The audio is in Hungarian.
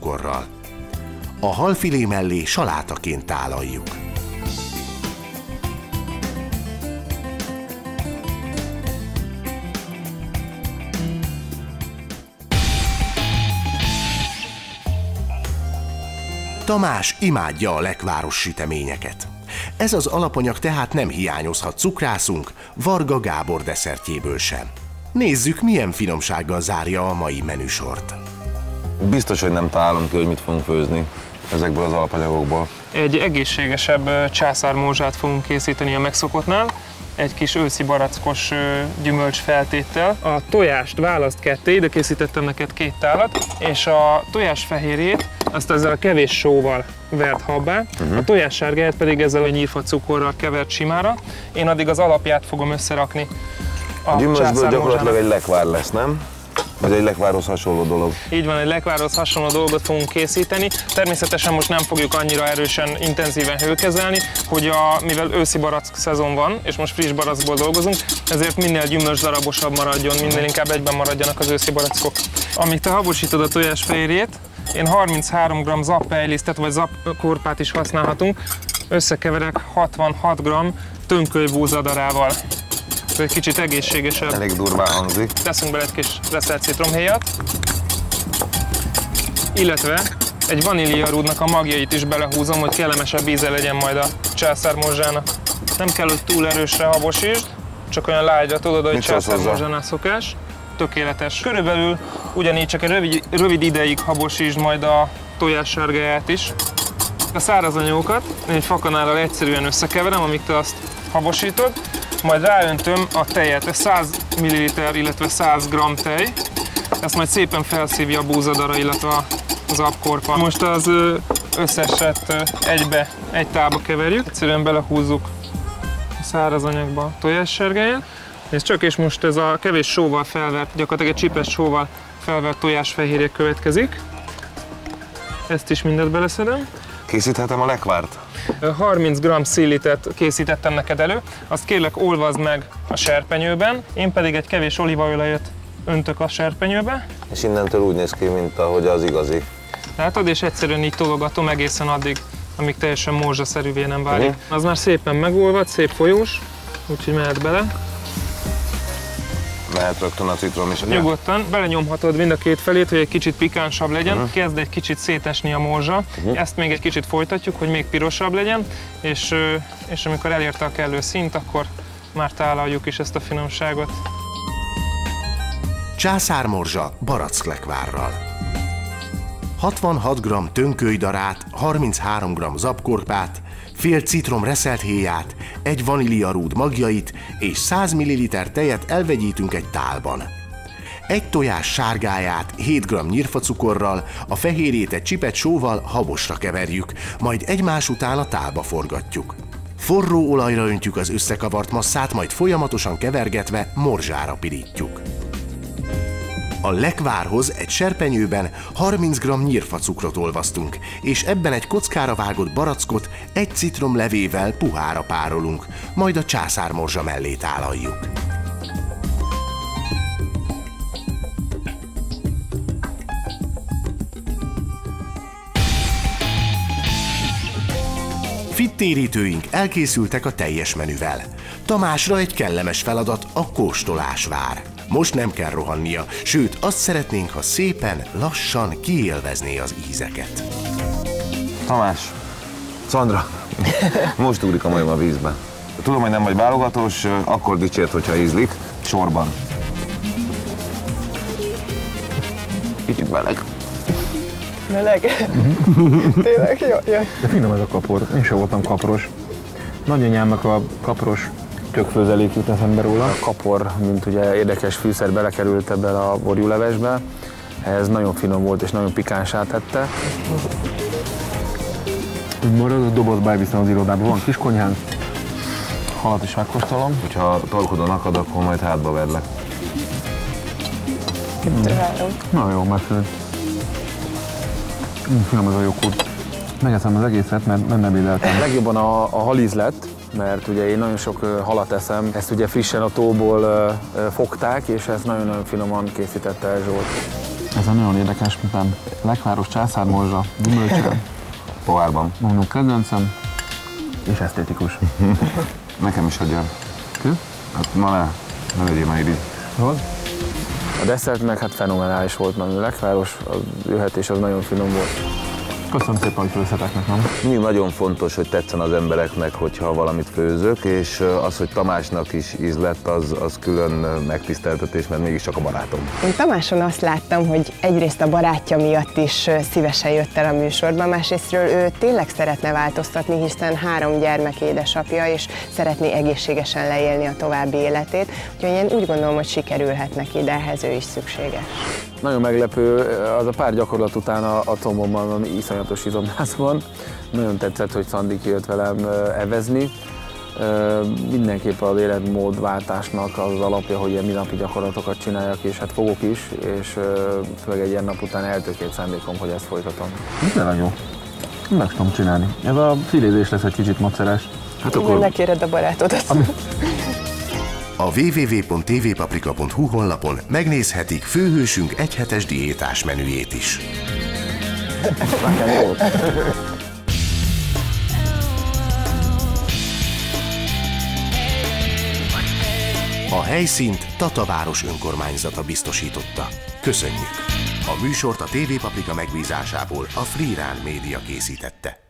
cukorral. A halfilé mellé salátaként tálaljuk. Tamás imádja a lekváros süteményeket. Ez az alapanyag tehát nem hiányozhat cukrászunk, Varga Gábor desszertjéből sem. Nézzük, milyen finomsággal zárja a mai menüsort. Biztos, hogy nem találom ki, hogy mit fogunk főzni ezekből az alapanyagokból. Egy egészségesebb császármorzsát fogunk készíteni a megszokottnál, egy kis őszi barackos gyümölcs feltéttel. A tojást választ ketté, ide készítettem neked 2 tálat, és a tojásfehérjét azt ezzel a kevés sóval vert habbá, a tojássárgáját pedig ezzel a nyírfacukorral kevert simára. Én addig az alapját fogom összerakni a gyümölcsből gyakorlatilag egy lekvár lesz, nem? Vagy egy lekvárhoz hasonló dolog. Így van, egy lekvárhoz hasonló dolgot fogunk készíteni. Természetesen most nem fogjuk annyira erősen, intenzíven hőkezelni, hogy mivel őszi barack szezon van, és most friss barackból dolgozunk, ezért minél gyümölcsdarabosabb maradjon, minél inkább egyben maradjanak az őszi barackok. Amíg te habosítod a tojásfehérjét, én 33 g zappelylisztet vagy zappkorpát is használhatunk, összekeverek 66 g tönkölyvúzadarával. Egy kicsit egészségesebb. Elég durván hangzik. Teszünk bele egy kis reszelt citromhéjat, illetve egy vaníliarúdnak a magjait is belehúzom, hogy kellemesebb íze legyen majd a császármorzsának. Nem kell, hogy túl erősre habosítsd, csak olyan lágyra, tudod, hogy császármorzsánál szokás. Tökéletes. Körülbelül ugyanígy csak egy rövid ideig habosítsd majd a tojássárgáját is. A száraz anyagokat egy fakanállal egyszerűen összekeverem, amíg te azt habosítod, majd ráöntöm a tejet, ez 100 ml, illetve 100 g tej, ezt majd szépen felszívja a búzadara, illetve az apkorpa. Most az összeset egy tálba keverjük, egyszerűen belehúzzuk a száraz anyagba a tojássárgáját, és csak és most ez a kevés sóval felvert, gyakorlatilag egy csipes sóval felvert tojásfehérje következik. Ezt is mindet beleszedem. Készíthetem a lekvárt? 30 g szillitet készítettem neked elő, azt kérlek olvasd meg a serpenyőben, én pedig egy kevés olívaolajat öntök a serpenyőbe. És innentől úgy néz ki, mint ahogy az igazi. Látod, és egyszerűen így tologatom egészen addig, amíg teljesen morzsaszerűvé nem válik. Az már szépen megolvad, szép folyós, úgyhogy mehet bele. Mehet rögtön a citrom is. Nyugodtan, belenyomhatod mind a 2 felét, hogy egy kicsit pikánsabb legyen. Kezd egy kicsit szétesni a morzsa. Ezt még egy kicsit folytatjuk, hogy még pirosabb legyen, és amikor elérte a kellő szint, akkor már tálaljuk is ezt a finomságot. Császármorzsa baracklekvárral. 66 g tönkölydarát, 33 g zabkorpát, fél citrom reszelt héját, egy vaníliarúd magjait és 100 ml tejet elvegyítünk egy tálban. Egy tojás sárgáját 7 g nyírfacukorral, a fehérjét egy csipet sóval habosra keverjük, majd egymás után a tálba forgatjuk. Forró olajra öntjük az összekavart masszát, majd folyamatosan kevergetve morzsára pirítjuk. A lekvárhoz egy serpenyőben 30 g nyírfacukrot olvasztunk, és ebben egy kockára vágott barackot egy citrom levével puhára párolunk, majd a császármorzsa mellé tálaljuk. Fittérítőink elkészültek a teljes menüvel. Tamásra egy kellemes feladat, a kóstolás vár. Most nem kell rohannia, sőt azt szeretnénk, ha szépen, lassan kiélvezné az ízeket. Tamás, Szandra, most ugrik a majom a vízbe. Tudom, hogy nem vagy válogatós, akkor dicsért, hogyha ízlik, sorban. Kicsit meleg. Meleg? Tényleg? Jó. De finom ez a kapor, én sem voltam kapros. Nagyanyámnak a kapros tökfőzelék jut eszembe róla. A kapor, mint ugye érdekes fűszer belekerült ebbe a borjúlevesbe, ez nagyon finom volt és nagyon pikánsá tette. Úgy marad, a dobozba elviszem az irodába, van kis konyhán, halat is megkóstolom. Hogyha torkodon akad, akkor majd hátba verlek. 2-3. Na jó, megfőd. Finom ez a joghurt. Megeszem az egészet, mert nem ebédeltem. Legjobban a halíz lett, mert ugye én nagyon sok halat eszem, ezt ugye frissen a tóból fogták, és ezt nagyon-nagyon finoman készítette el Zsolt. Ez a nagyon érdekes, miután lekváros császármorzsa, gyümölcsel, Pohárban. mondjuk kedvencem, és esztétikus. Nekem is adjál. Hát ma ne vegyél már így. Jó? A desszert meg hát fenomenális volt, mert a lekváros jöhetés az nagyon finom volt. Köszönöm szépen, hogy főztetek nekem. Mindig nagyon fontos, hogy tetszen az embereknek, hogyha valamit főzök, és az, hogy Tamásnak is ízlett, az külön megtiszteltetés, mert mégiscsak a barátom. Én Tamáson azt láttam, hogy egyrészt a barátja miatt is szívesen jött el a műsorba, másrésztről ő tényleg szeretne változtatni, hiszen 3 gyermek édesapja, és szeretné egészségesen leélni a további életét. Úgyhogy én úgy gondolom, hogy sikerülhet neki, de ehhez ő is szükséges. Nagyon meglepő, az a pár gyakorlat után a combomban, ami iszonyatos izomlász van. Nagyon tetszett, hogy Szandi kijött velem evezni. Mindenképp az életmódváltásnak az alapja, hogy ilyen mindennapi gyakorlatokat csináljak, és hát fogok is, és főleg egy ilyen nap után eltökélt szándékom, hogy ezt folytatom. Tényleg jó. Meg tudom csinálni. Ez a filézés lesz egy kicsit macerás. Hát Igen, megkéred a barátodat. A www.tvpaprika.hu honlapon megnézhetik főhősünk egyhetes diétás menüjét is. A helyszínt Tataváros önkormányzata biztosította. Köszönjük! A műsort a TV Paprika megbízásából a Freerun Média készítette.